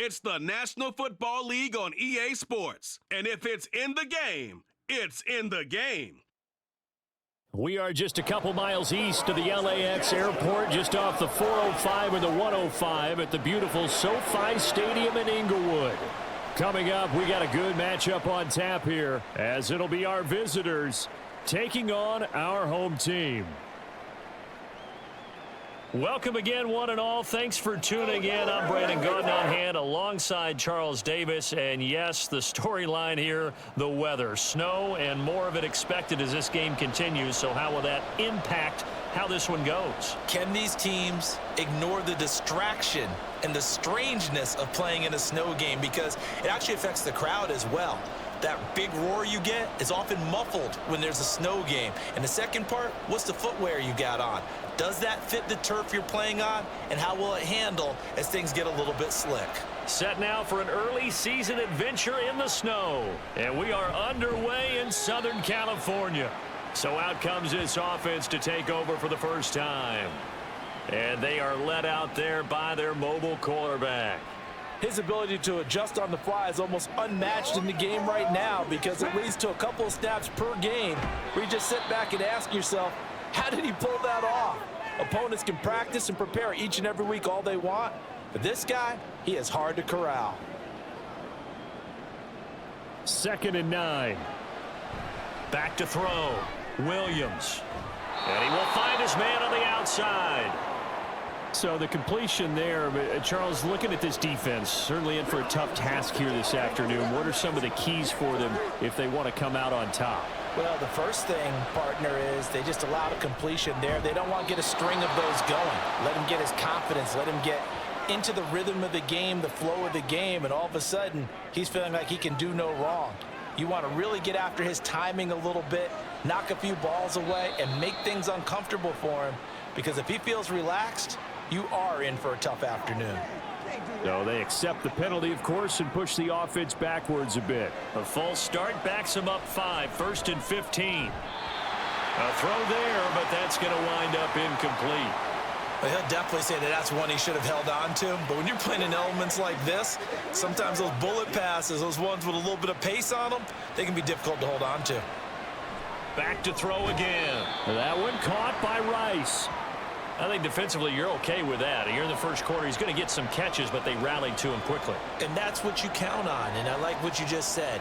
It's the National Football League on EA Sports. And if it's in the game, it's in the game. We are just a couple miles east of the LAX airport, just off the 405 and the 105 at the beautiful SoFi Stadium in Inglewood. Coming up, we got a good matchup on tap here, as it'll be our visitors taking on our home team. Welcome again, one and all. Thanks for tuning in. I'm Brandon Gaudin alongside Charles Davis. And yes, the storyline here, the weather. Snow and more of it expected as this game continues. So how will that impact how this one goes? Can these teams ignore the distraction and the strangeness of playing in a snow game? Because it actually affects the crowd as well. That big roar you get is often muffled when there's a snow game. And the second part, what's the footwear you got on? Does that fit the turf you're playing on? And how will it handle as things get a little bit slick? Set now for an early season adventure in the snow. And we are underway in Southern California. So out comes this offense to take over for the first time. And they are led out there by their mobile quarterback. His ability to adjust on the fly is almost unmatched in the game right now, because it leads to a couple of snaps per game where you just sit back and ask yourself, how did he pull that off? Opponents can practice and prepare each and every week all they want, but this guy, he is hard to corral. 2nd and 9. Back to throw. Williams. And he will find his man on the outside. So the completion there, Charles, looking at this defense, certainly in for a tough task here this afternoon. What are some of the keys for them if they want to come out on top? Well, the first thing, partner, is they just allow the completion there. They don't want to get a string of those going. Let him get his confidence. Let him get into the rhythm of the game, the flow of the game, and all of a sudden, he's feeling like he can do no wrong. You want to really get after his timing a little bit, knock a few balls away, and make things uncomfortable for him, because if he feels relaxed, you are in for a tough afternoon. No, they accept the penalty, of course, and push the offense backwards a bit. A false start backs them up 5, 1st and 15. A throw there, but that's going to wind up incomplete. Well, he'll definitely say that that's one he should have held on to. But when you're playing in elements like this, sometimes those bullet passes, those ones with a little bit of pace on them, they can be difficult to hold on to. Back to throw again. That one caught by Rice. I think defensively you're okay with that. Here in the first quarter, he's going to get some catches, but they rallied to him quickly. And that's what you count on, and I like what you just said.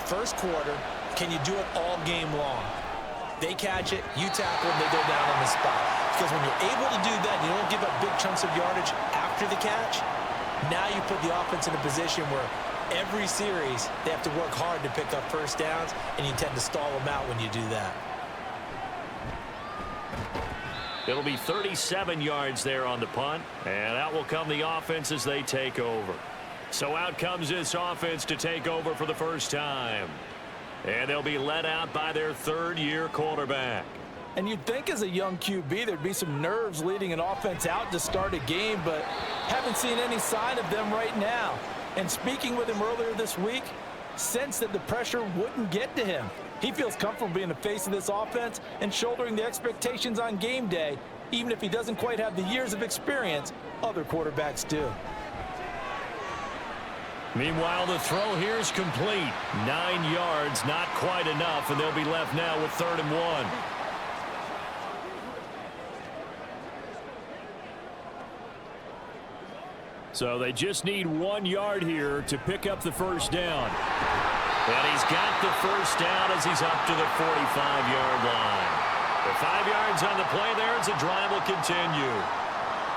First quarter, can you do it all game long? They catch it, you tackle them, they go down on the spot. Because when you're able to do that, you don't give up big chunks of yardage after the catch, now you put the offense in a position where every series they have to work hard to pick up first downs, and you tend to stall them out when you do that. It'll be 37 yards there on the punt, and out will come the offense as they take over. So out comes this offense to take over for the first time. And they'll be led out by their third-year quarterback. And you'd think as a young QB there'd be some nerves leading an offense out to start a game, but haven't seen any sign of them right now. And speaking with him earlier this week, sensed that the pressure wouldn't get to him. He feels comfortable being the face of this offense and shouldering the expectations on game day, even if he doesn't quite have the years of experience other quarterbacks do. Meanwhile, the throw here is complete. 9 yards, not quite enough, and they'll be left now with 3rd and 1. So they just need 1 yard here to pick up the first down. And he's got the first down as he's up to the 45-yard line. The 5 yards on the play there as the drive will continue.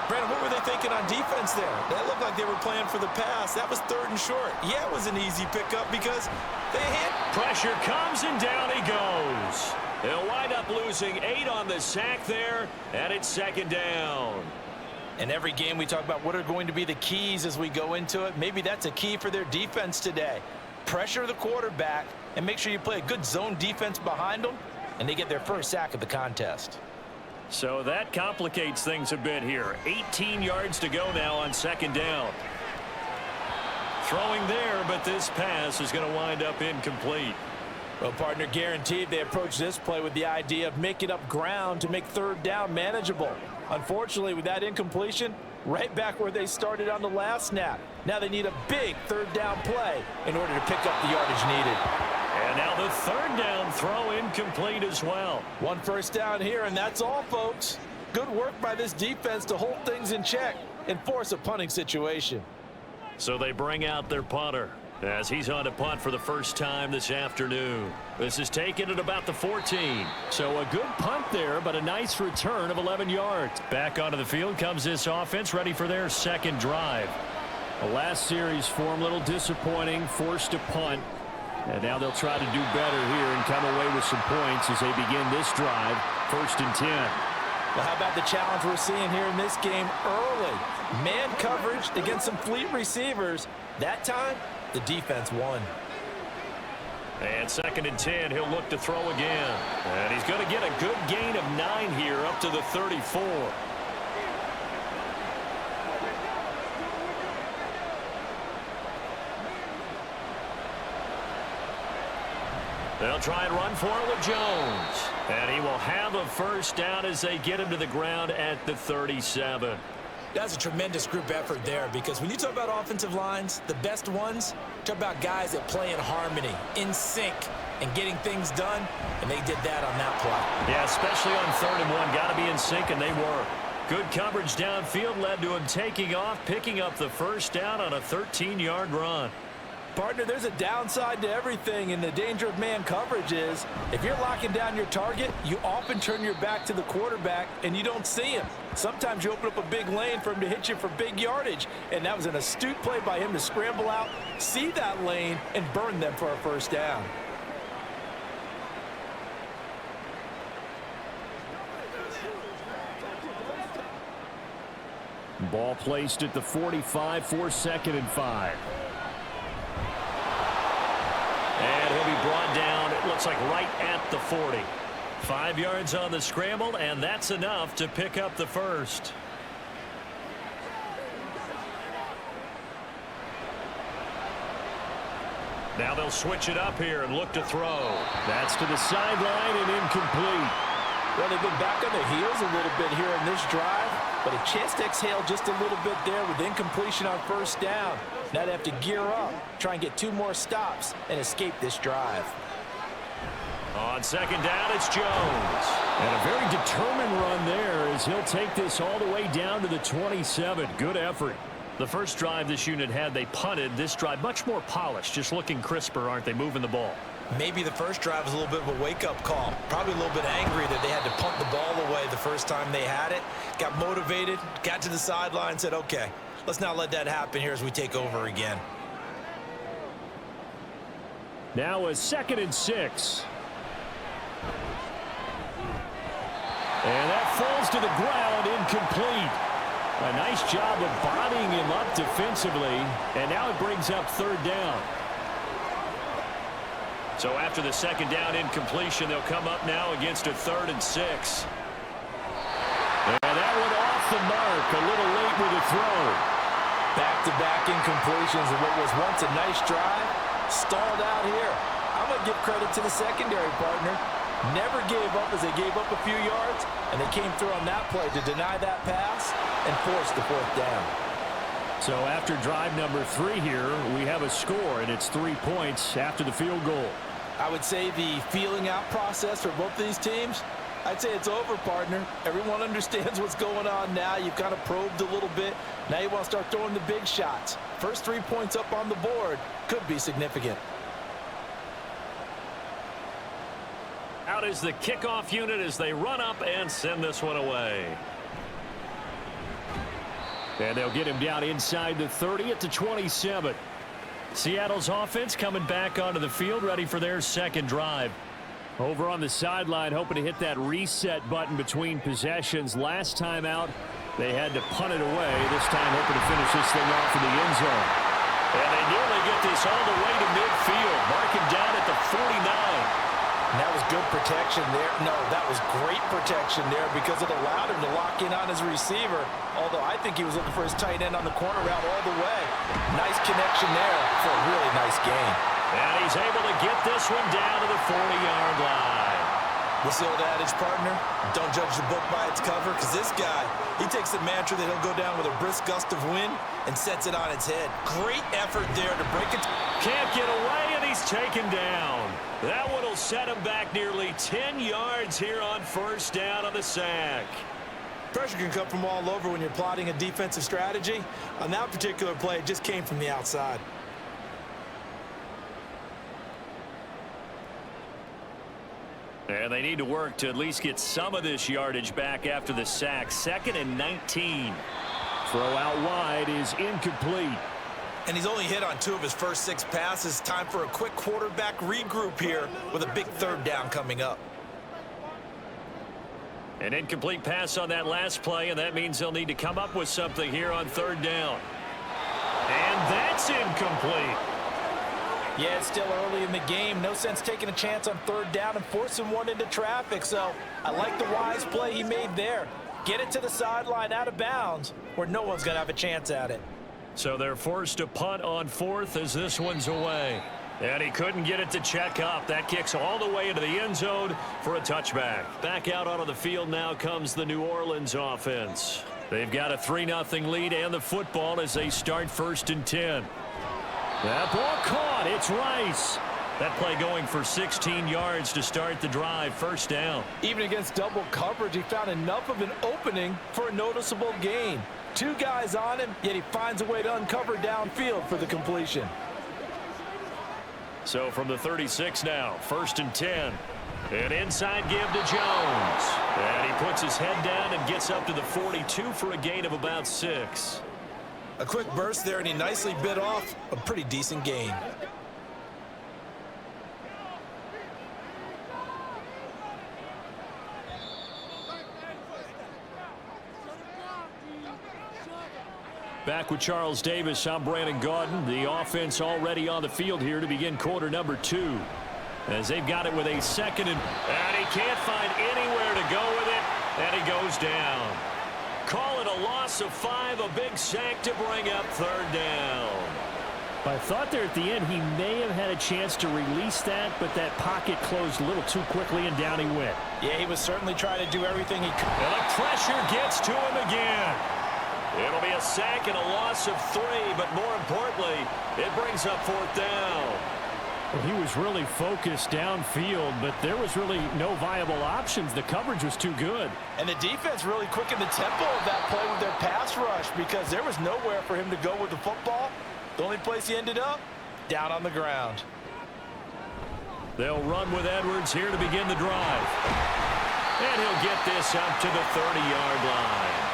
Brandon, what were they thinking on defense there? That looked like they were playing for the pass. That was 3rd and short. Yeah, it was an easy pickup because they hit. Pressure comes and down he goes. They'll wind up losing 8 on the sack there, and it's 2nd down. In every game we talk about what are going to be the keys as we go into it. Maybe that's a key for their defense today. Pressure the quarterback and make sure you play a good zone defense behind them, and they get their first sack of the contest. So that complicates things a bit here. 18 yards to go now on 2nd down. Throwing there, but this pass is going to wind up incomplete. Well, partner, guaranteed they approach this play with the idea of making up ground to make 3rd down manageable. Unfortunately, with that incompletion, right back where they started on the last snap. Now they need a big third down play in order to pick up the yardage needed. And now the third down throw incomplete as well. One first down here, and that's all, folks. Good work by this defense to hold things in check and force a punting situation. So they bring out their punter as he's on to punt for the first time this afternoon. This is taken at about the 14. So a good punt there, but a nice return of 11 yards. Back onto the field comes this offense, ready for their second drive. The last series for them, a little disappointing, forced to punt. And now they'll try to do better here and come away with some points as they begin this drive, 1st and 10. Well, how about the challenge we're seeing here in this game early? Man coverage against some fleet receivers. That time, the defense won. And 2nd and 10, he'll look to throw again. And he's going to get a good gain of 9 here up to the 34. They'll try and run for it with Jones. And he will have a first down as they get him to the ground at the 37. That's a tremendous group effort there, because when you talk about offensive lines, the best ones, talk about guys that play in harmony, in sync, and getting things done, and they did that on that play. Yeah, especially on 3rd and 1. Got to be in sync, and they were. Good coverage downfield led to him taking off, picking up the first down on a 13-yard run. Partner, there's a downside to everything, and the danger of man coverage is if you're locking down your target, you often turn your back to the quarterback and you don't see him. Sometimes you open up a big lane for him to hit you for big yardage, and that was an astute play by him to scramble out, see that lane, and burn them for a first down. Ball placed at the 45 for 2nd and 5. And he'll be brought down, it looks like right at the 40. 5 yards on the scramble, and that's enough to pick up the first. Now they'll switch it up here and look to throw. That's to the sideline and incomplete. Well, they've been back on their heels a little bit here in this drive, but a chance to exhale just a little bit there with incompletion on first down. Now they have to gear up, try and get 2 more stops, and escape this drive. On 2nd down, it's Jones. And a very determined run there as he'll take this all the way down to the 27. Good effort. The first drive this unit had, they punted. This drive, much more polished, just looking crisper, aren't they, moving the ball? Maybe the first drive was a little bit of a wake-up call. Probably a little bit angry that they had to punt the ball away the first time they had it. Got motivated, got to the sideline, said, okay, let's not let that happen here as we take over again. Now a 2nd and 6. And that falls to the ground, incomplete. A nice job of bodying him up defensively, and now it brings up 3rd down. So after the 2nd down incompletion, they'll come up now against a 3rd and 6. And that one off the mark, a little late with the throw. Back-to-back incompletions of what was once a nice drive, stalled out here. I'm going to give credit to the secondary, partner. Never gave up as they gave up a few yards, and they came through on that play to deny that pass and force the 4th down. So after drive number 3 here, we have a score, and it's 3 points after the field goal. I would say the feeling out process for both these teams, I'd say it's over, partner. Everyone understands what's going on now. You've kind of probed a little bit. Now you want to start throwing the big shots. First 3 points up on the board could be significant. Out is the kickoff unit as they run up and send this one away. And they'll get him down inside the 30 at the 27. Seattle's offense coming back onto the field, ready for their second drive. Over on the sideline, hoping to hit that reset button between possessions. Last time out, they had to punt it away. This time hoping to finish this thing off in the end zone. And they nearly get this all the way to midfield. Marking down at the 49. And that was good protection there. No, that was great protection there because it allowed him to lock in on his receiver. Although I think he was looking for his tight end on the corner route all the way. Nice connection there for a really nice gain. And he's able to get this one down to the 40-yard line. What's the old adage, partner? Don't judge the book by its cover, because this guy, he takes the mantra that he'll go down with a brisk gust of wind and sets it on its head. Great effort there to break it. Can't get away, and he's taken down. That one will set him back nearly 10 yards here on first down on the sack. Pressure can come from all over when you're plotting a defensive strategy. On that particular play, it just came from the outside. And they need to work to at least get some of this yardage back after the sack. 2nd and 19. Throw out wide is incomplete. And he's only hit on 2 of his first 6 passes. Time for a quick quarterback regroup here with a big 3rd down coming up. An incomplete pass on that last play, and that means they'll need to come up with something here on 3rd down. And that's incomplete. Yeah, it's still early in the game. No sense taking a chance on 3rd down and forcing one into traffic. So I like the wise play he made there. Get it to the sideline out of bounds where no one's going to have a chance at it. So they're forced to punt on 4th as this one's away. And he couldn't get it to check up. That kicks all the way into the end zone for a touchback. Back out onto the field now comes the New Orleans offense. They've got a 3-0 lead and the football as they start 1st and 10. That ball caught. It's Rice. That play going for 16 yards to start the drive. 1st down. Even against double coverage, he found enough of an opening for a noticeable gain. 2 guys on him, yet he finds a way to uncover downfield for the completion. So from the 36 now, 1st and 10. An inside give to Jones. And he puts his head down and gets up to the 42 for a gain of about 6. A quick burst there, and he nicely bit off a pretty decent gain. Back with Charles Davis, I'm Brandon Gaudin. The offense already on the field here to begin quarter number 2. As they've got it with a 2nd and he can't find anywhere to go with it, and he goes down. Call it a loss of 5, a big sack to bring up 3rd down. I thought there at the end he may have had a chance to release that, but that pocket closed a little too quickly, and down he went. Yeah, he was certainly trying to do everything he could. And the pressure gets to him again. It'll be a sack and a loss of 3, but more importantly, it brings up 4th down. Well, he was really focused downfield, but there was really no viable options. The coverage was too good. And the defense really quickened the tempo of that play with their pass rush because there was nowhere for him to go with the football. The only place he ended up, down on the ground. They'll run with Edwards here to begin the drive. And he'll get this up to the 30-yard line.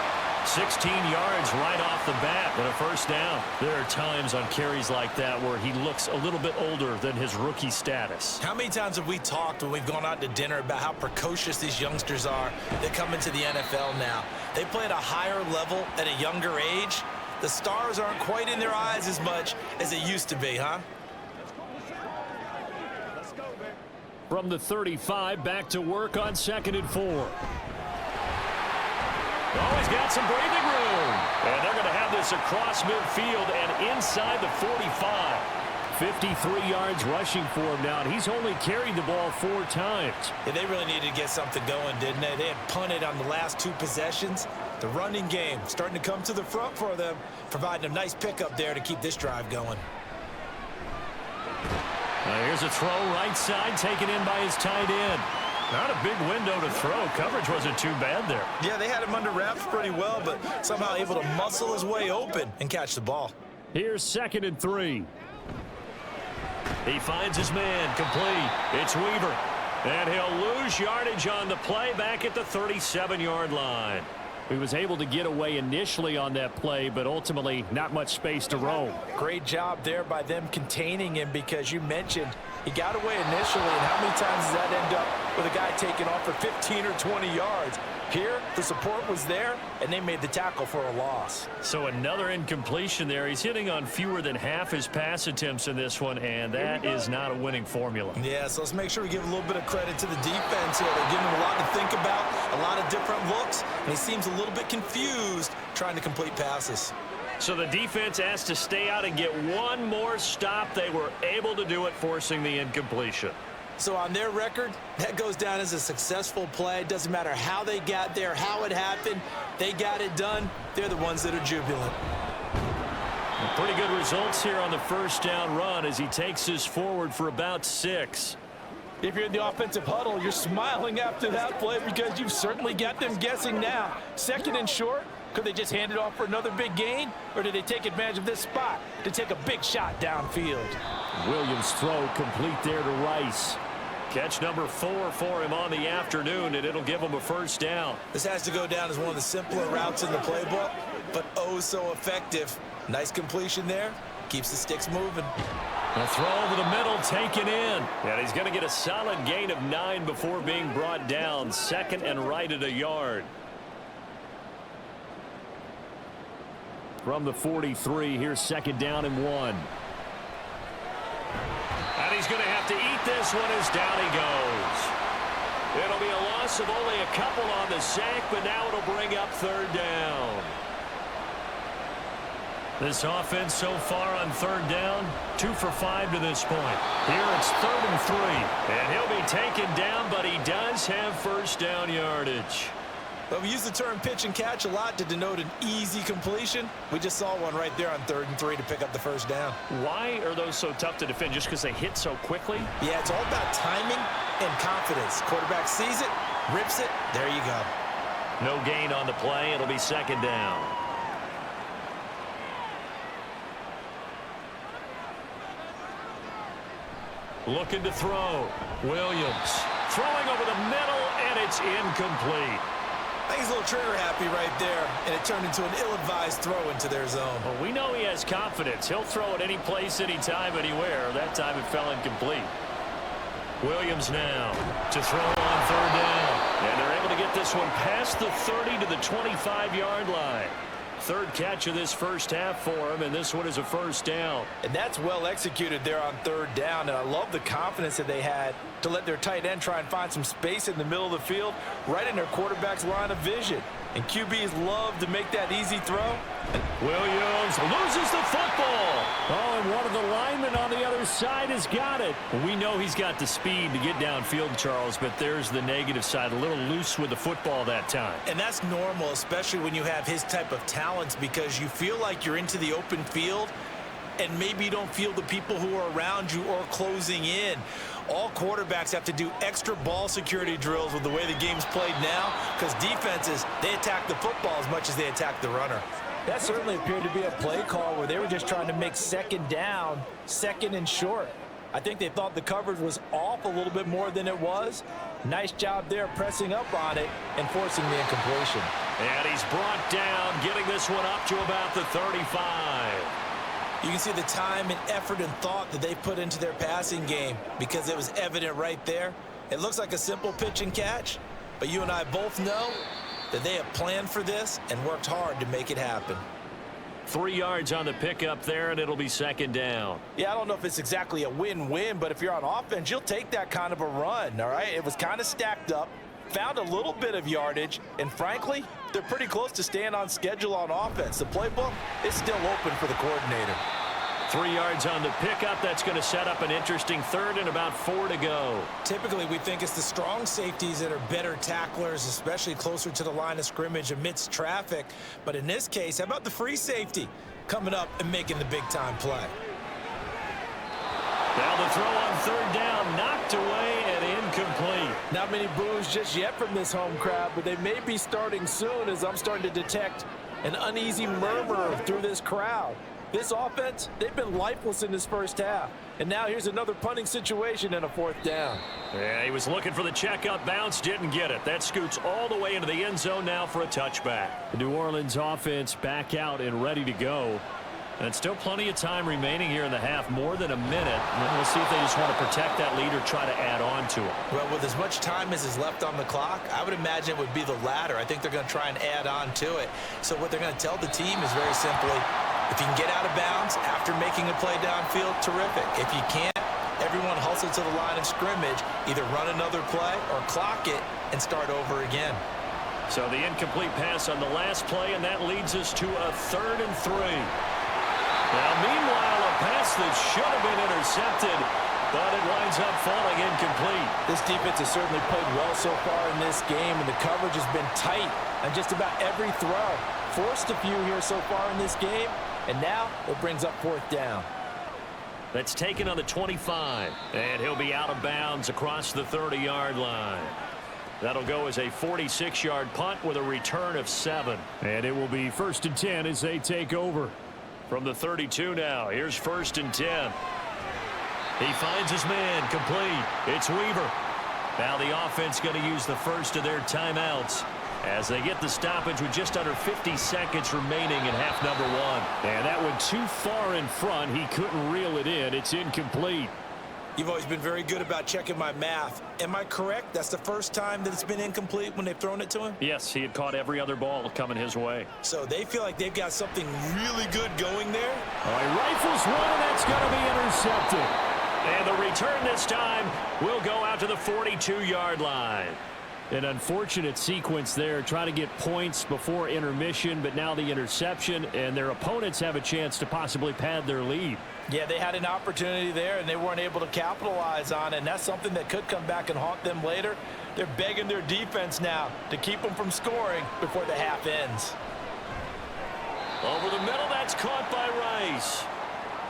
16 yards right off the bat, but a 1st down. There are times on carries like that where he looks a little bit older than his rookie status. How many times have we talked when we've gone out to dinner about how precocious these youngsters are that come into the NFL now? They play at a higher level at a younger age. The stars aren't quite in their eyes as much as they used to be, huh? From the 35, back to work on 2nd and 4. Oh, he's got some breathing room. And they're going to have this across midfield and inside the 45. 53 yards rushing for him now, and he's only carried the ball 4 times. Yeah, they really needed to get something going, didn't they? They had punted on the last 2 possessions. The running game starting to come to the front for them, providing a nice pickup there to keep this drive going. Here's a throw right side taken in by his tight end. Not a big window to throw. Coverage wasn't too bad there. Yeah, they had him under wraps pretty well, but somehow able to muscle his way open and catch the ball. Here's 2nd and 3. He finds his man complete. It's Weaver. And he'll lose yardage on the play back at the 37-yard line. He was able to get away initially on that play, but ultimately not much space to roam. Great job there by them containing him because you mentioned he got away initially, and how many times does that end up with a guy taking off for 15 or 20 yards? Here, the support was there, and they made the tackle for a loss. So another incompletion there. He's hitting on fewer than half his pass attempts in this one, and that is not a winning formula. Yeah, so let's make sure we give a little bit of credit to the defense here. They're giving him a lot to think about, a lot of different looks, and he seems a little bit confused trying to complete passes. So the defense asked to stay out and get one more stop. They were able to do it, forcing the incompletion. So on their record, that goes down as a successful play. It doesn't matter how they got there, how it happened. They got it done. They're the ones that are jubilant. Pretty good results here on the first down run as he takes us forward for about 6. If you're in the offensive huddle, you're smiling after that play because you've certainly got them guessing now. 2nd and short, could they just hand it off for another big gain? Or did they take advantage of this spot to take a big shot downfield? Williams' throw complete there to Rice. Catch number 4 for him on the afternoon, and it'll give him a first down. This has to go down as one of the simpler routes in the playbook, but oh so effective. Nice completion there. Keeps the sticks moving. A throw over the middle, taken in. And he's going to get a solid gain of 9 before being brought down. 2nd and right at a yard. From the 43, here's 2nd down and 1. And he's going to have to eat this one as down he goes. It'll be a loss of only a couple on the sack, but now it'll bring up 3rd down. This offense so far on 3rd down, 2 for 5 to this point. Here it's 3rd and 3. And he'll be taken down, but he does have first down yardage. But we use the term pitch and catch a lot to denote an easy completion. We just saw one right there on 3rd and 3 to pick up the first down. Why are those so tough to defend? Just because they hit so quickly? Yeah, it's all about timing and confidence. Quarterback sees it, rips it, there you go. No gain on the play. It'll be 2nd down. Looking to throw. Williams throwing over the middle, and it's incomplete. I think he's a little trigger happy right there, and it turned into an ill-advised throw into their zone. Well, we know he has confidence. He'll throw it any place, anytime, anywhere. That time it fell incomplete. Williams now to throw on 3rd down. And they're able to get this one past the 30 to the 25-yard line. 3rd catch of this first half for him, and this one is a first down. And that's well executed there on 3rd down, and I love the confidence that they had to let their tight end try and find some space in the middle of the field, right in their quarterback's line of vision. And QBs love to make that easy throw. Williams loses the football. Oh, and one of the linemen on the other side has got it. We know he's got the speed to get downfield, Charles, but there's the negative side. A little loose with the football that time. And that's normal, especially when you have his type of talents, because you feel like you're into the open field and maybe you don't feel the people who are around you or closing in. All quarterbacks have to do extra ball security drills with the way the game's played now, because defenses, they attack the football as much as they attack the runner. That certainly appeared to be a play call where they were just trying to make 2nd down, 2nd and short. I think they thought the coverage was off a little bit more than it was. Nice job there pressing up on it and forcing the incompletion. And he's brought down, getting this one up to about the 35. You can see the time and effort and thought that they put into their passing game because it was evident right there. It looks like a simple pitch and catch, but you and I both know that they have planned for this and worked hard to make it happen. 3 yards on the pickup there, and it'll be 2nd down. Yeah, I don't know if it's exactly a win-win, but if you're on offense, you'll take that kind of a run, all right? It was kind of stacked up, found a little bit of yardage, and frankly, they're pretty close to staying on schedule on offense. The playbook is still open for the coordinator. 3 yards on the pickup. That's going to set up an interesting 3rd and about 4 to go. Typically, we think it's the strong safeties that are better tacklers, especially closer to the line of scrimmage amidst traffic. But in this case, how about the free safety coming up and making the big-time play? Now the throw on 3rd down, knocked away and incomplete. Not many boos just yet from this home crowd, but they may be starting soon as I'm starting to detect an uneasy murmur through this crowd. This offense, they've been lifeless in this first half. And now here's another punting situation and a 4th down. Yeah, he was looking for the checkup bounce, didn't get it. That scoots all the way into the end zone now for a touchback. The New Orleans offense back out and ready to go. And still plenty of time remaining here in the half, more than a minute. And we'll see if they just want to protect that lead or try to add on to it. Well, with as much time as is left on the clock, I would imagine it would be the latter. I think they're going to try and add on to it. So what they're going to tell the team is very simply, if you can get out of bounds after making a play downfield, terrific. If you can't, everyone hustle to the line of scrimmage, either run another play or clock it and start over again. So the incomplete pass on the last play, and that leads us to a 3rd and 3. Now, meanwhile, a pass that should have been intercepted but it winds up falling incomplete. This defense has certainly played well so far in this game, and the coverage has been tight on just about every throw. Forced a few here so far in this game, and now it brings up 4th down. That's taken on the 25, and he'll be out of bounds across the 30-yard line. That'll go as a 46-yard punt with a return of 7. And it will be 1st and 10 as they take over. From the 32 now, here's 1st and 10. He finds his man, complete. It's Weaver. Now the offense going to use the first of their timeouts as they get the stoppage with just under 50 seconds remaining in half number 1. And that went too far in front. He couldn't reel it in. It's incomplete. You've always been very good about checking my math. Am I correct? That's the first time that it's been incomplete when they've thrown it to him? Yes, he had caught every other ball coming his way. So they feel like they've got something really good going there? All right, rifles one, and that's going to be intercepted. And the return this time will go out to the 42-yard line. An unfortunate sequence there, trying to get points before intermission, but now the interception, and their opponents have a chance to possibly pad their lead. Yeah, they had an opportunity there, and they weren't able to capitalize on it, and that's something that could come back and haunt them later. They're begging their defense now to keep them from scoring before the half ends. Over the middle, that's caught by Rice.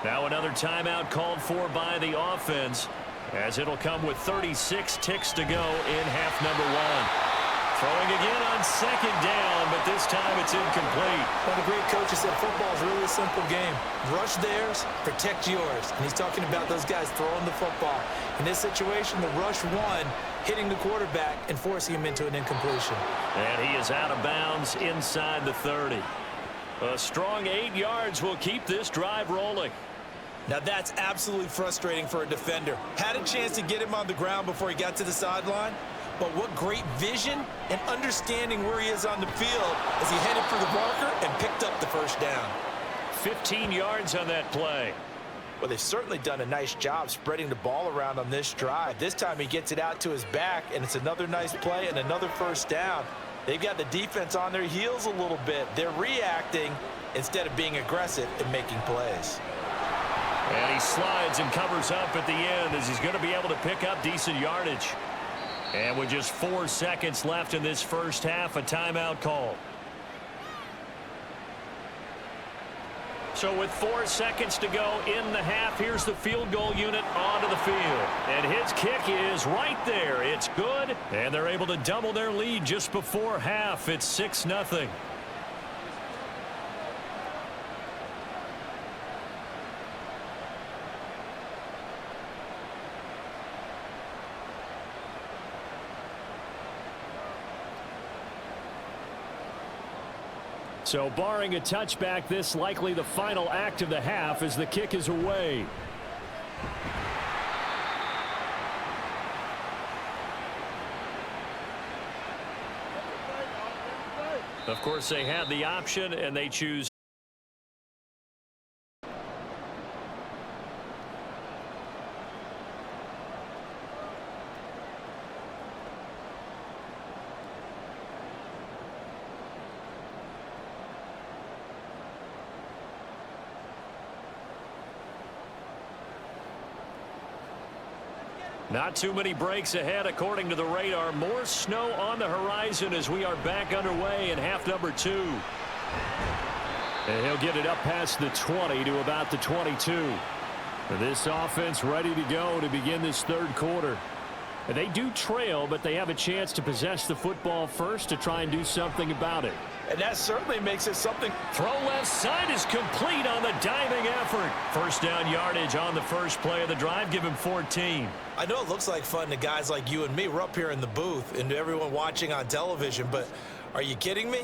Now another timeout called for by the offense, as it'll come with 36 ticks to go in half number 1. Throwing again on 2nd down, but this time it's incomplete. One of the great coaches said football is really a simple game. Rush theirs, protect yours. And he's talking about those guys throwing the football. In this situation, the rush one, hitting the quarterback and forcing him into an incompletion. And he is out of bounds inside the 30. A strong 8 yards will keep this drive rolling. Now that's absolutely frustrating for a defender. Had a chance to get him on the ground before he got to the sideline, but what great vision and understanding where he is on the field as he headed for the marker and picked up the 1st down. 15 yards on that play. Well, they've certainly done a nice job spreading the ball around on this drive. This time he gets it out to his back, and it's another nice play and another 1st down. They've got the defense on their heels a little bit. They're reacting instead of being aggressive and making plays. And he slides and covers up at the end as he's going to be able to pick up decent yardage. And with just 4 seconds left in this first half, a timeout call. So with 4 seconds to go in the half, here's the field goal unit onto the field. And his kick is right there. It's good. And they're able to double their lead just before half. It's 6-0. So barring a touchback, this likely the final act of the half as the kick is away. Of course, they have the option, and they choose. Not too many breaks ahead according to the radar. More snow on the horizon as we are back underway in half number 2. And he'll get it up past the 20 to about the 22. This offense ready to go to begin this 3rd quarter. And they do trail, but they have a chance to possess the football first to try and do something about it. And that certainly makes it something. Throw left side is complete on the diving effort. 1st down yardage on the first play of the drive. Give him 14. I know it looks like fun to guys like you and me. We're up here in the booth and to everyone watching on television, but are you kidding me?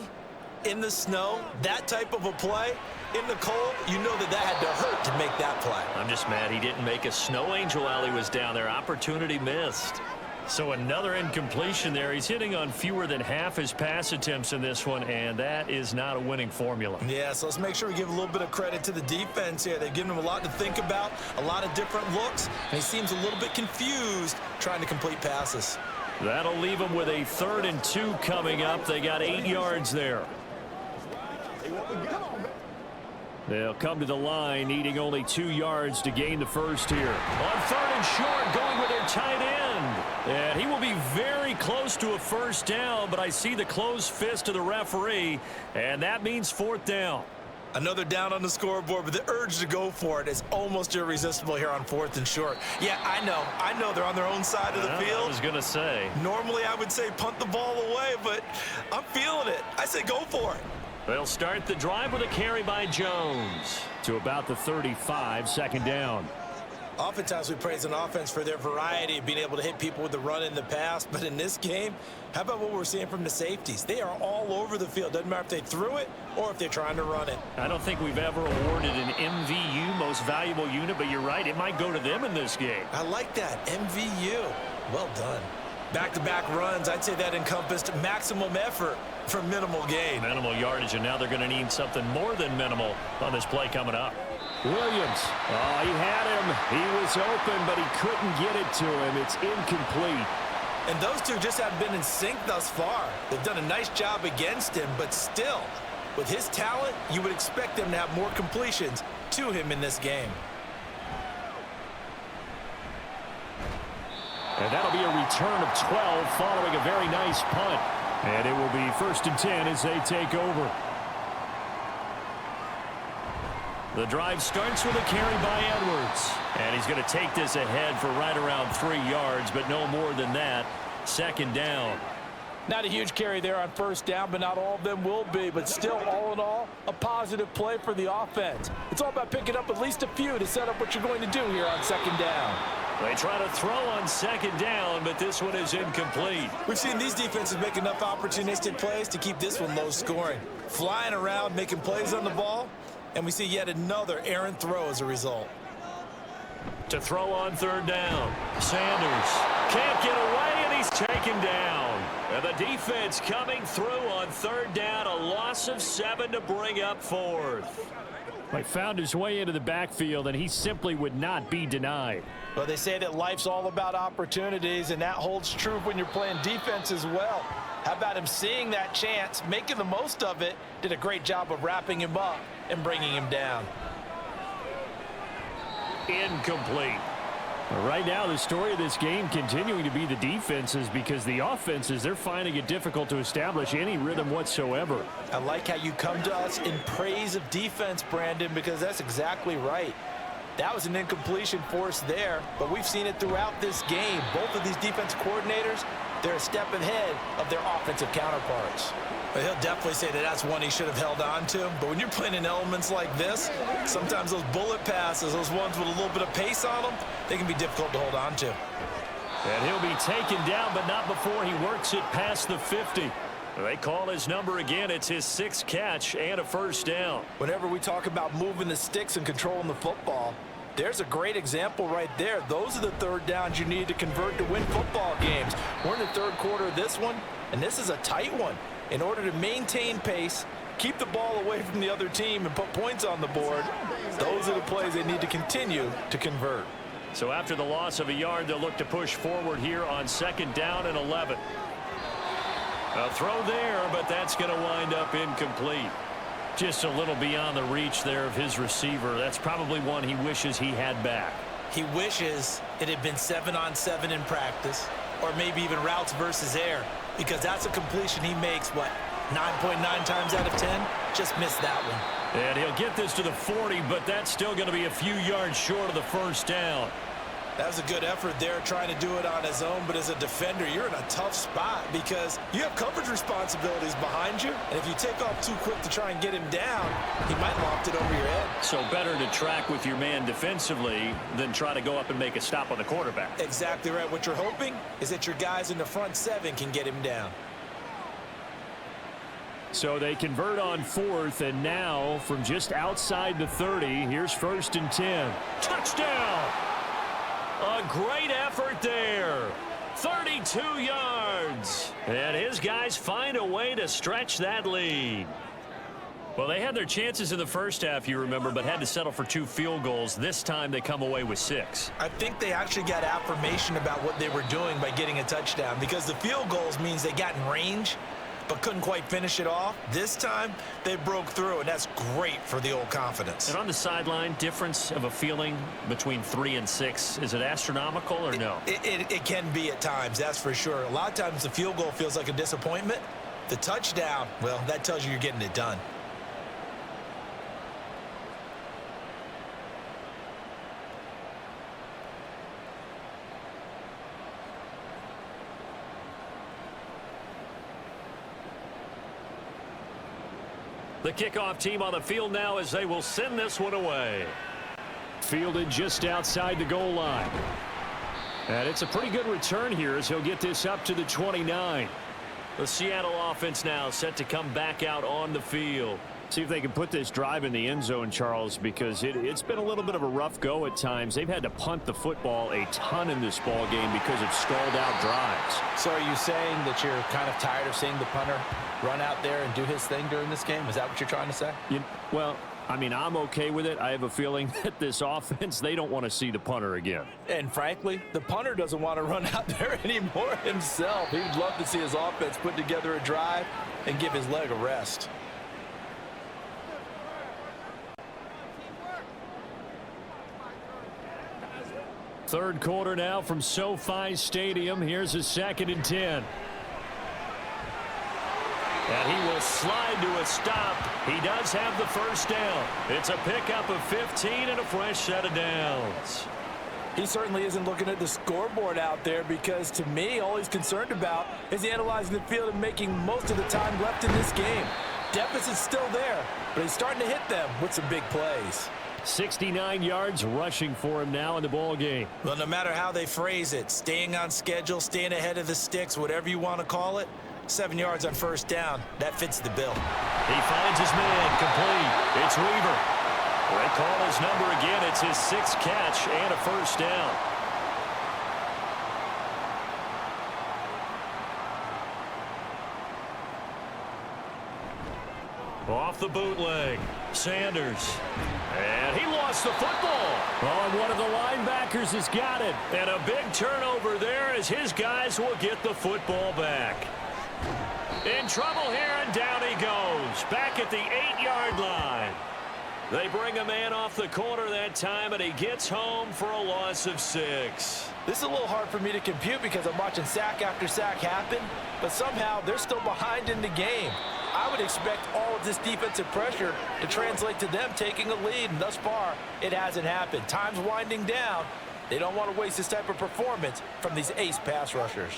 In the snow, that type of a play, in the cold, you know that had to hurt to make that play. I'm just mad he didn't make a snow angel while he was down there. Opportunity missed. So another incompletion there. He's hitting on fewer than half his pass attempts in this one, and that is not a winning formula. Yeah, so let's make sure we give a little bit of credit to the defense here. They've given him a lot to think about, a lot of different looks, and he seems a little bit confused trying to complete passes. That'll leave him with a 3rd and 2 coming up. They got 8 yards there. They'll come to the line, needing only 2 yards to gain the first here. On 3rd and short, going with their tight end. And he will be very close to a first down, but I see the closed fist of the referee, and that means 4th down. Another down on the scoreboard, but the urge to go for it is almost irresistible here on 4th and short. Yeah, I know they're on their own side of the field. I was going to say. Normally I would say punt the ball away, but I'm feeling it. I say go for it. They'll start the drive with a carry by Jones. To about the 35, 2nd down. Oftentimes we praise an offense for their variety of being able to hit people with the run in the pass, but in this game, how about what we're seeing from the safeties? They are all over the field. Doesn't matter if they threw it or if they're trying to run it. I don't think we've ever awarded an MVU, most valuable unit, but you're right, it might go to them in this game. I like that, MVU. Well done. Back-to-back runs, I'd say that encompassed maximum effort for minimal gain. Minimal yardage, and now they're going to need something more than minimal on this play coming up. Williams. Oh, he had him. He was open, but he couldn't get it to him. It's incomplete. And those two just haven't been in sync thus far. They've done a nice job against him, but still, with his talent, you would expect them to have more completions to him in this game. And that'll be a return of 12 following a very nice punt. And it will be 1st and 10 as they take over. The drive starts with a carry by Edwards. And he's going to take this ahead for right around 3 yards, but no more than that. 2nd down. Not a huge carry there on 1st down, but not all of them will be. But still, all in all, a positive play for the offense. It's all about picking up at least a few to set up what you're going to do here on 2nd down. They try to throw on 2nd down, but this one is incomplete. We've seen these defenses make enough opportunistic plays to keep this one low scoring. Flying around, making plays on the ball, and we see yet another errant throw as a result. To throw on 3rd down. Sanders can't get away, and he's taken down. And the defense coming through on 3rd down, a loss of 7 to bring up 4th. He found his way into the backfield, and he simply would not be denied. Well, they say that life's all about opportunities, and that holds true when you're playing defense as well. How about him seeing that chance, making the most of it, did a great job of wrapping him up and bringing him down. Incomplete. Right now, the story of this game continuing to be the defenses, because the offenses, they're finding it difficult to establish any rhythm whatsoever. I like how you come to us in praise of defense, Brandon, because that's exactly right. That was an incompletion forced there, but we've seen it throughout this game. Both of these defense coordinators, they're a step ahead of their offensive counterparts. But he'll definitely say that that's one he should have held on to. But when you're playing in elements like this, sometimes those bullet passes, those ones with a little bit of pace on them, they can be difficult to hold on to. And he'll be taken down, but not before he works it past the 50. They call his number again. It's his 6th catch and a 1st down. Whenever we talk about moving the sticks and controlling the football, there's a great example right there. Those are the 3rd downs you need to convert to win football games. We're in the 3rd quarter of this one, and this is a tight one. In order to maintain pace, keep the ball away from the other team, and put points on the board, those are the plays they need to continue to convert. So after the loss of a yard, they'll look to push forward here on 2nd down and 11. A throw there, but that's going to wind up incomplete. Just a little beyond the reach there of his receiver. That's probably one he wishes he had back. He wishes it had been 7-on-7 in practice, or maybe even routes versus air, because that's a completion he makes, what, 9.9 times out of 10? Just missed that one. And he'll get this to the 40, but that's still going to be a few yards short of the 1st down. That was a good effort there, trying to do it on his own, but as a defender, you're in a tough spot because you have coverage responsibilities behind you, and if you take off too quick to try and get him down, he might loft it over your head. So better to track with your man defensively than try to go up and make a stop on the quarterback. Exactly right. What you're hoping is that your guys in the front 7 can get him down. So they convert on 4th, and now from just outside the 30, here's 1st and 10. Touchdown! A great effort there. 32 yards. And his guys find a way to stretch that lead. Well, they had their chances in the first half, you remember, but had to settle for 2 field goals. This time they come away with 6. I think they actually got affirmation about what they were doing by getting a touchdown, because the field goals means they got in range. but couldn't quite finish it off. This time, they broke through, and that's great for the old confidence. And on the sideline, difference of a feeling between 3 and 6, is it astronomical or no? It can be at times, that's for sure. A lot of times the field goal feels like a disappointment. The touchdown, well, that tells you you're getting it done. The kickoff team on the field now as they will send this one away. Fielded just outside the goal line. And it's a pretty good return here as he'll get this up to the 29. The Seattle offense now set to come back out on the field. See if they can put this drive in the end zone, Charles, because it's been a little bit of a rough go at times. They've had to punt the football a ton in this ball game because of stalled out drives. So are you saying that you're kind of tired of seeing the punter run out there and do his thing during this game? Is that what you're trying to say? Well, I mean, I'm okay with it. I have a feeling that this offense, they don't want to see the punter again. And frankly, the punter doesn't want to run out there anymore himself. He'd love to see his offense put together a drive and give his leg a rest. Third quarter now from SoFi Stadium. Here's a 2nd and 10. And he will slide to a stop. He does have the first down. It's a pickup of 15 and a fresh set of downs. He certainly isn't looking at the scoreboard out there because, to me, all he's concerned about is analyzing the field and making most of the time left in this game. Deficit's still there, but he's starting to hit them with some big plays. 69 yards rushing for him now in the ball game. Well, no matter how they phrase it, staying on schedule, staying ahead of the sticks, whatever you want to call it, 7 yards on first down, that fits the bill. He finds his man complete. It's Weaver. They call his number again. It's his 6th catch and a first down. Off the bootleg, Sanders. And he lost the football. Oh, and one of the linebackers has got it. And a big turnover there as his guys will get the football back. In trouble here, and down he goes. Back at the 8-yard line. They bring a man off the corner that time, and he gets home for a loss of 6. This is a little hard for me to compute because I'm watching sack after sack happen, but somehow they're still behind in the game. I would expect all of this defensive pressure to translate to them taking a lead, and thus far, it hasn't happened. Time's winding down. They don't want to waste this type of performance from these ace pass rushers.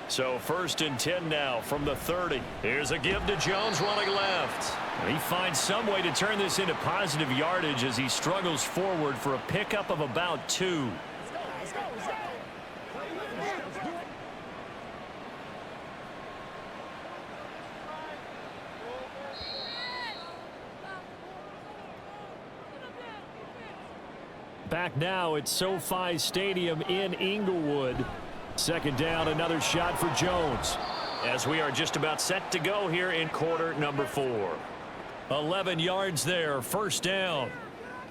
So 1st and 10 now from the 30. Here's a give to Jones running left. He finds some way to turn this into positive yardage as he struggles forward for a pickup of about 2. Back now at SoFi Stadium in Inglewood. 2nd down, another shot for Jones. As we are just about set to go here in quarter number 4. 11 yards there, first down.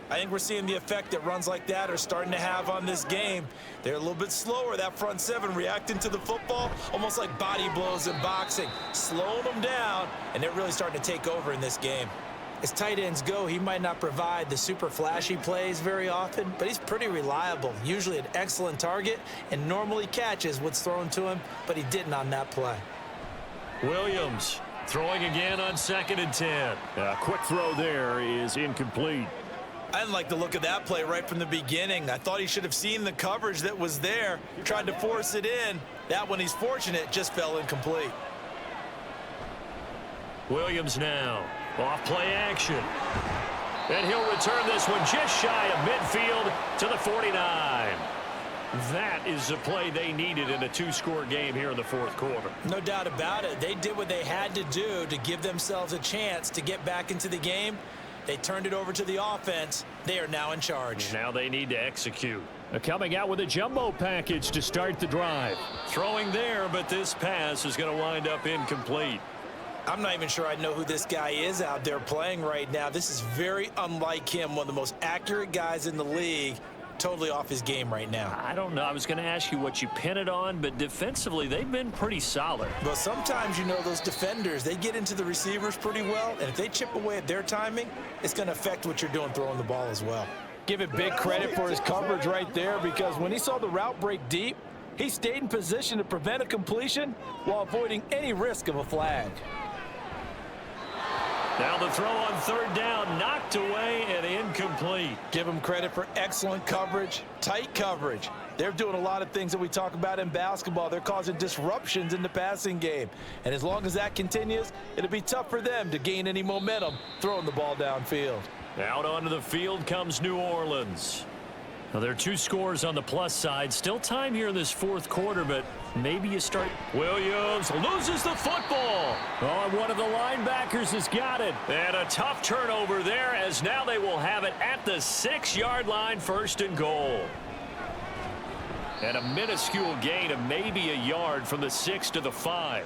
I think we're seeing the effect that runs like that are starting to have on this game. They're a little bit slower, that front 7 reacting to the football, almost like body blows in boxing, slowing them down, and they're really starting to take over in this game. As tight ends go, he might not provide the super flashy plays very often, but he's pretty reliable, usually an excellent target, and normally catches what's thrown to him, but he didn't on that play. Williams throwing again on 2nd and 10. A quick throw there is incomplete. I didn't like the look of that play right from the beginning. I thought he should have seen the coverage that was there, tried to force it in. That one, he's fortunate, just fell incomplete. Williams now. Off play action. And he'll return this one just shy of midfield to the 49. That is the play they needed in a 2-score game here in the 4th quarter. No doubt about it. They did what they had to do to give themselves a chance to get back into the game. They turned it over to the offense. They are now in charge. Now they need to execute. Coming out with a jumbo package to start the drive. Throwing there, but this pass is going to wind up incomplete. I'm not even sure I know who this guy is out there playing right now. This is very unlike him, one of the most accurate guys in the league. totally off his game right now. I don't know. I was going to ask you what you pin it on, but defensively, they've been pretty solid. But sometimes, you know, those defenders, they get into the receivers pretty well, and if they chip away at their timing, it's going to affect what you're doing throwing the ball as well. Give it big credit for his coverage right there, because when he saw the route break deep, he stayed in position to prevent a completion while avoiding any risk of a flag. Now the throw on third down, knocked away and incomplete. Give him credit for excellent coverage, tight coverage. They're doing a lot of things that we talk about in basketball. They're causing disruptions in the passing game. And as long as that continues, it'll be tough for them to gain any momentum throwing the ball downfield. Out onto the field comes New Orleans. Now, there are 2 scores on the plus side. Still time here in this fourth quarter, but maybe you start. Williams loses the football. Oh, and one of the linebackers has got it. And a tough turnover there, as now they will have it at the 6-yard line, 1st and goal. And a minuscule gain of maybe a yard from the 6 to the 5.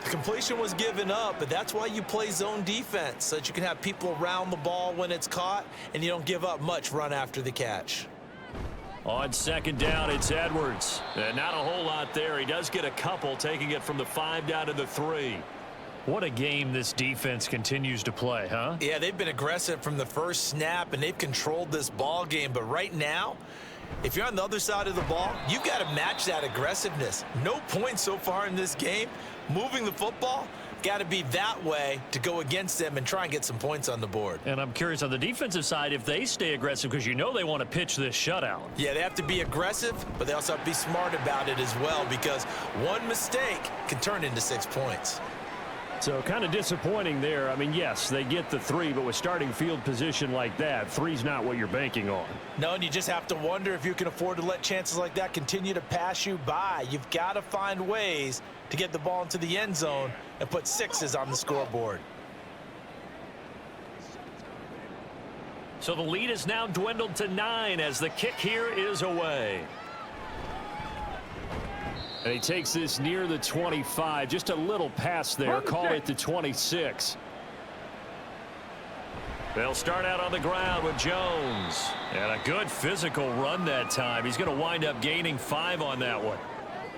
The completion was given up, but that's why you play zone defense, so that you can have people around the ball when it's caught, and you don't give up much run after the catch. On second down, it's Edwards. And not a whole lot there. He does get a couple, taking it from the 5 down to the 3. What a game this defense continues to play, huh? Yeah, they've been aggressive from the first snap, and they've controlled this ball game. But right now, if you're on the other side of the ball, you've got to match that aggressiveness. No points so far in this game. Moving the football, got to be that way to go against them and try and get some points on the board. And I'm curious on the defensive side if they stay aggressive, because you know they want to pitch this shutout. Yeah, they have to be aggressive, but they also have to be smart about it as well, because one mistake can turn into 6 points. So kind of disappointing there. I mean, yes, they get the 3, but with starting field position like that, 3's not what you're banking on. No, and you just have to wonder if you can afford to let chances like that continue to pass you by. You've got to find ways to get the ball into the end zone and put 6s on the scoreboard. So the lead is now dwindled to 9 as the kick here is away. And he takes this near the 25. Just a little pass there. Call it the 26. They'll start out on the ground with Jones. And a good physical run that time. He's going to wind up gaining 5 on that one.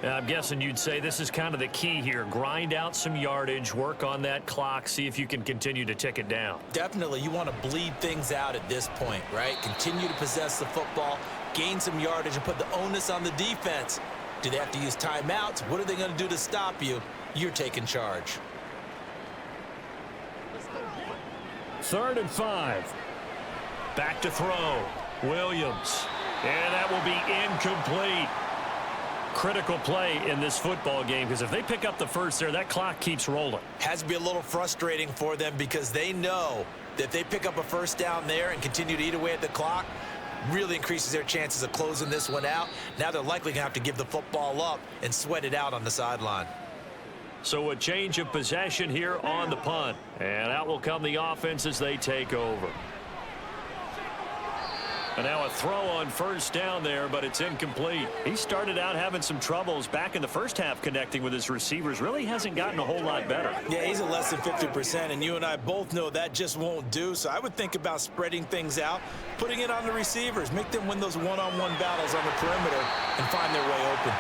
And I'm guessing you'd say this is kind of the key here. Grind out some yardage, work on that clock, see if you can continue to tick it down. Definitely, you want to bleed things out at this point, right? Continue to possess the football, gain some yardage, and put the onus on the defense. Do they have to use timeouts? What are they going to do to stop you? You're taking charge. 3rd and 5. Back to throw. Williams. And that will be incomplete. Critical play in this football game, because if they pick up the first there, that clock keeps rolling. Has to be a little frustrating for them, because they know that if they pick up a first down there and continue to eat away at the clock, really increases their chances of closing this one out. Now they're likely going to have to give the football up and sweat it out on the sideline. So a change of possession here on the punt. And out will come the offense as they take over. And now a throw on first down there, but it's incomplete. He started out having some troubles back in the first half connecting with his receivers. Really hasn't gotten a whole lot better. Yeah, he's at less than 50%, and you and I both know that just won't do. So I would think about spreading things out, putting it on the receivers, make them win those one-on-one battles on the perimeter and find their way open.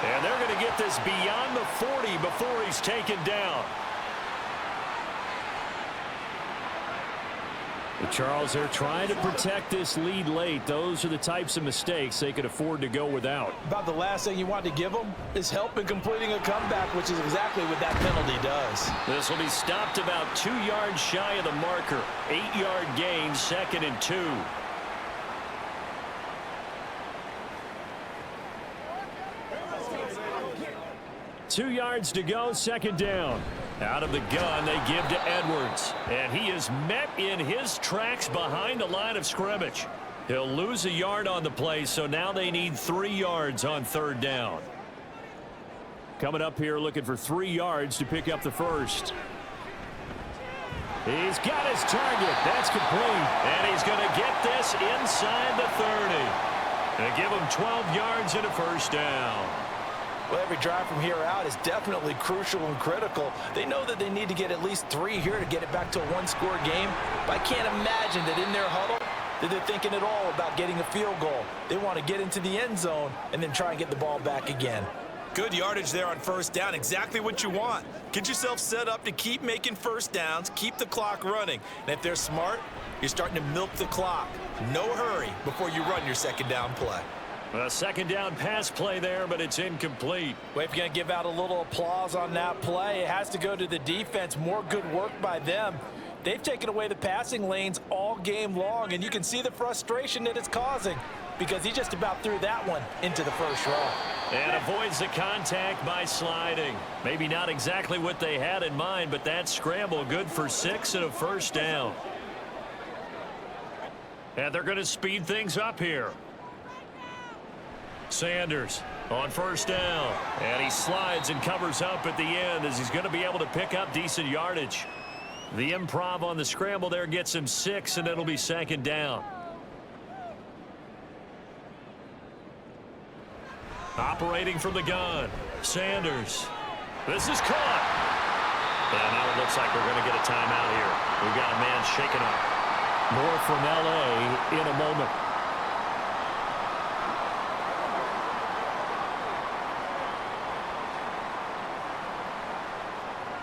And they're going to get this beyond the 40 before he's taken down. Charles, they're trying to protect this lead late. Those are the types of mistakes they could afford to go without. About the last thing you want to give them is help in completing a comeback, which is exactly what that penalty does. This will be stopped about 2 yards shy of the marker. 8-yard gain, 2nd and 2. Two yards to go, 2nd down. Out of the gun, they give to Edwards. And he is met in his tracks behind the line of scrimmage. He'll lose a yard on the play, so now they need 3 yards on 3rd down. Coming up here looking for 3 yards to pick up the first. He's got his target. That's complete. And he's going to get this inside the 30. And give him 12 yards and a first down. Well, every drive from here out is definitely crucial and critical. They know that they need to get at least 3 here to get it back to a 1-score game. But I can't imagine that in their huddle, that they're thinking at all about getting a field goal. They want to get into the end zone and then try and get the ball back again. Good yardage there on first down. Exactly what you want. Get yourself set up to keep making first downs, keep the clock running. And if they're smart, you're starting to milk the clock. No hurry before you run your second down play. A second down pass play there, but it's incomplete. Well, if you're going to give out a little applause on that play, it has to go to the defense. More good work by them. They've taken away the passing lanes all game long, and you can see the frustration that it's causing because he just about threw that one into the first row. And avoids the contact by sliding. Maybe not exactly what they had in mind, but that scramble good for 6 and a first down. And they're going to speed things up here. Sanders on first down. And he slides and covers up at the end as he's going to be able to pick up decent yardage. The improv on the scramble there gets him 6, and it'll be second down. Operating from the gun, Sanders. This is caught. And now it looks like we're going to get a timeout here. We've got a man shaken up. More from L.A. in a moment.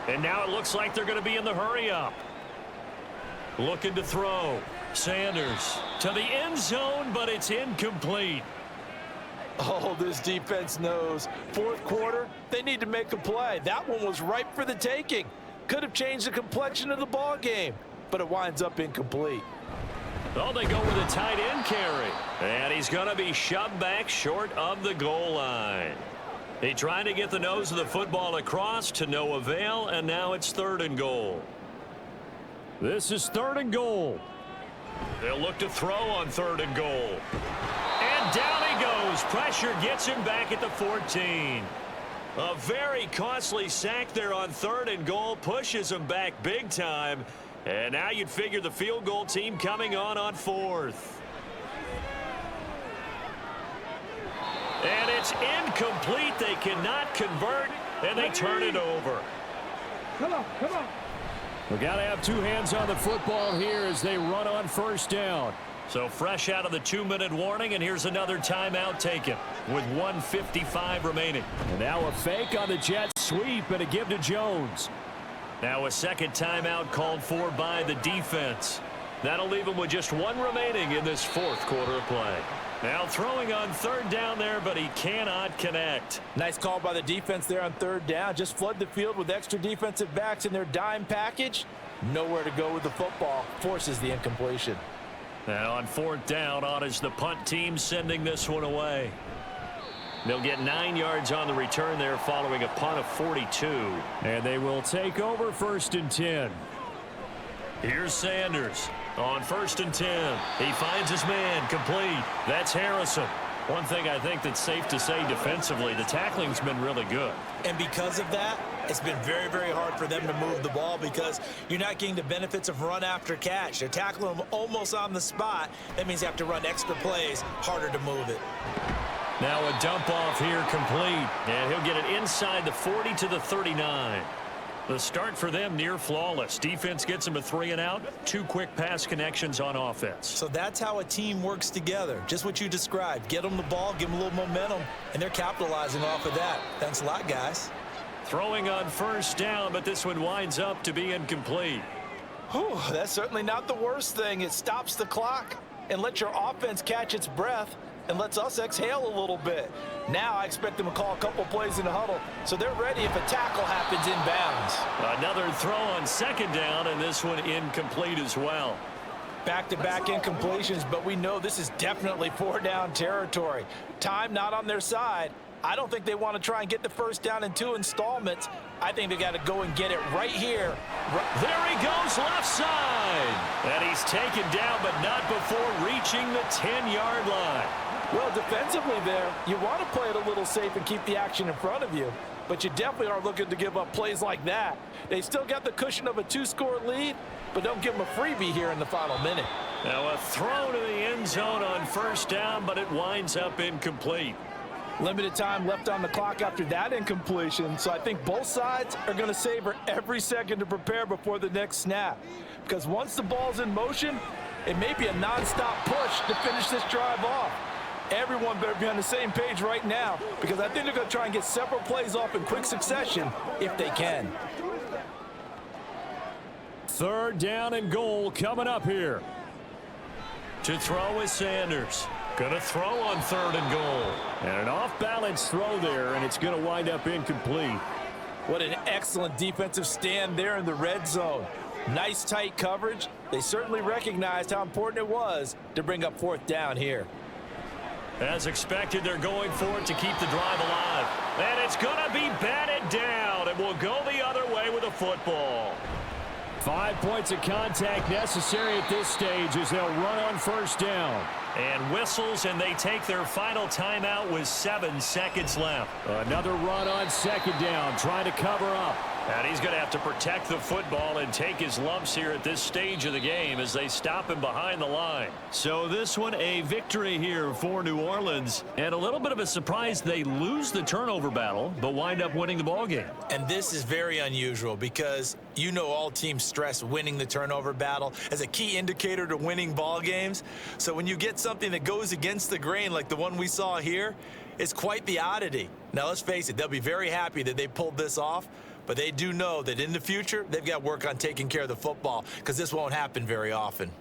And now it looks like they're going to be in the hurry-up. Looking to throw. Sanders to the end zone, but it's incomplete. Oh, this defense knows. Fourth quarter, they need to make a play. That one was ripe for the taking. Could have changed the complexion of the ball game, but it winds up incomplete. Oh, they go with a tight end carry. And he's going to be shoved back short of the goal line. He tried to get the nose of the football across to no avail, and now it's 3rd and goal. This is 3rd and goal. They'll look to throw on 3rd and goal. And down he goes. Pressure gets him back at the 14. A very costly sack there on 3rd and goal. Pushes him back big time. And now you'd figure the field goal team coming on 4th. And it's incomplete. They cannot convert, and they turn it over. Come on. We got to have 2 hands on the football here as they run on first down. So fresh out of the 2-minute warning, and here's another timeout taken with 1:55 remaining. And now a fake on the jet sweep and a give to Jones. Now a second timeout called for by the defense. That'll leave them with just 1 remaining in this 4th quarter of play. Now throwing on 3rd down there, but he cannot connect. Nice call by the defense there on 3rd down. Just flood the field with extra defensive backs in their dime package. Nowhere to go with the football. Forces the incompletion. Now on 4th down, on is the punt team sending this one away. They'll get 9 yards on the return there following a punt of 42. And they will take over 1st and 10. Here's Sanders on 1st and 10. He finds his man complete. That's Harrison. One thing I think that's safe to say defensively, the tackling's been really good. And because of that, it's been very, very hard for them to move the ball because you're not getting the benefits of run after catch. They're tackling them almost on the spot. That means you have to run extra plays, harder to move it. Now a dump off here complete. And he'll get it inside the 40 to the 39. The start for them near flawless. Defense gets them a 3 and out. 2 quick pass connections on offense. So that's how a team works together. Just what you described. Get them the ball, give them a little momentum, and they're capitalizing off of that. Thanks a lot, guys. Throwing on 1st down, but this one winds up to be incomplete. Whew, that's certainly not the worst thing. It stops the clock and lets your offense catch its breath and lets us exhale a little bit. Now I expect them to call a couple plays in the huddle, so they're ready if a tackle happens inbounds. Another throw on 2nd down, and this one incomplete as well. Back-to-back incompletions, but we know this is definitely 4-down territory. Time not on their side. I don't think they want to try and get the 1st down in 2 installments. I think they got to go and get it right here. There he goes, left side. And he's taken down, but not before reaching the 10-yard line. Well, defensively there, you want to play it a little safe and keep the action in front of you, but you definitely aren't looking to give up plays like that. They still got the cushion of a 2-score lead, but don't give them a freebie here in the final minute. Now a throw to the end zone on 1st down, but it winds up incomplete. Limited time left on the clock after that incompletion, so I think both sides are going to savor every second to prepare before the next snap. Because once the ball's in motion, It may be a nonstop push to finish this drive off. Everyone better be on the same page right now because I think they're going to try and get several plays off in quick succession if they can. 3rd down and goal coming up here. To throw is Sanders. Going to throw on 3rd and goal. And an off-balance throw there, and it's going to wind up incomplete. What an excellent defensive stand there in the red zone. Nice tight coverage. They certainly recognized how important it was to bring up 4th down here. As expected, they're going for it to keep the drive alive. And it's going to be batted down, and will go the other way with a football. 5 points of contact necessary at this stage as they'll run on 1st down. And whistles, and they take their final timeout with 7 seconds left. Another run on 2nd down, trying to cover up. And he's going to have to protect the football and take his lumps here at this stage of the game as they stop him behind the line. So this one a victory here for New Orleans. And a little bit of a surprise, they lose the turnover battle, but wind up winning the ball game. And this is very unusual because you know all teams stress winning the turnover battle as a key indicator to winning ball games. So when you get something that goes against the grain like the one we saw here, it's quite the oddity. Now let's face it, they'll be very happy that they pulled this off. But they do know that in the future, they've got to work on taking care of the football because this won't happen very often.